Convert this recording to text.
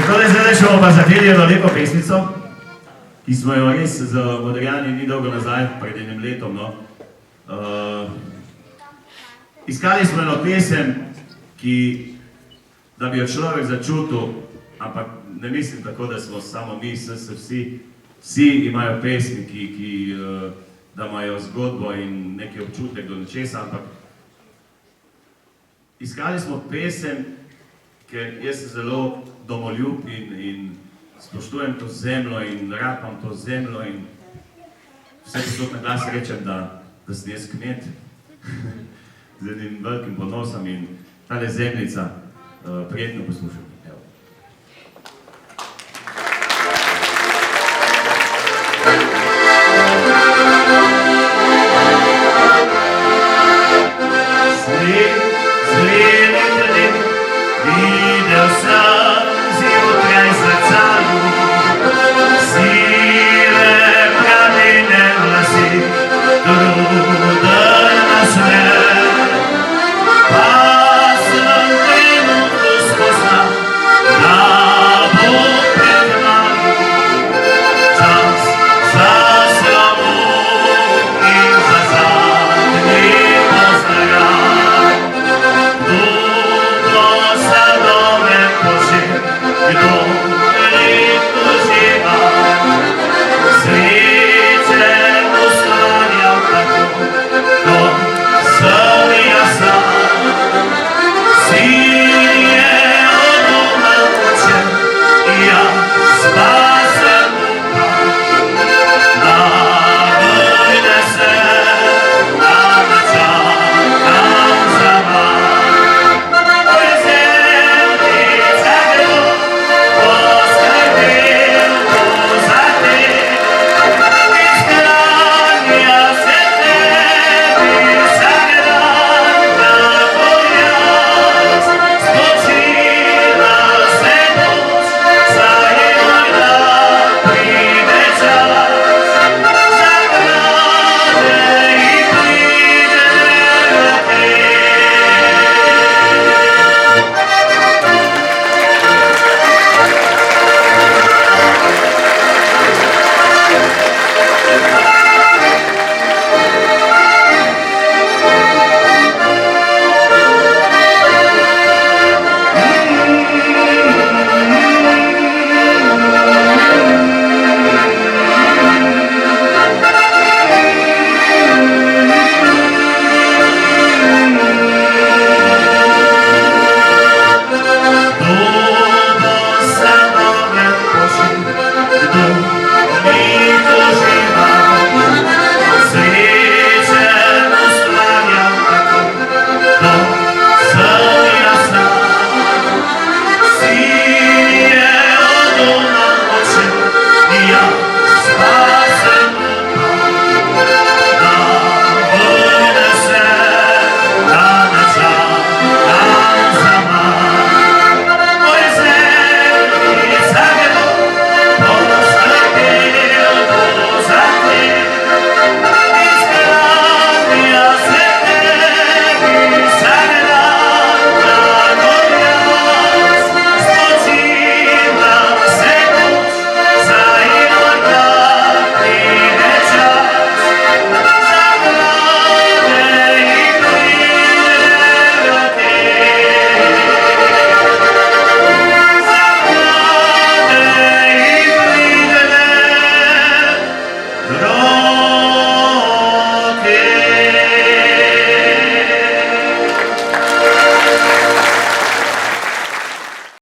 Zdaj šel pa zapeli eno lepo pesmico, ki smo jo res z Modrijani ni dolgo nazaj, pred enim letom, no. Iskali smo eno pesem, da bi jo človek začutil, ampak ne mislim tako, da smo samo mi, vsi imajo pesmi, da imajo zgodbo in neki občutek do nečesa, ampak iskali smo pesem, ker jaz sem zelo domoljub in spoštujem to zemljo in rapam to zemljo in vse posod na glas rečem, da sem jaz kmet z enim velikim ponosom in tale zemljica prijetno poslušam.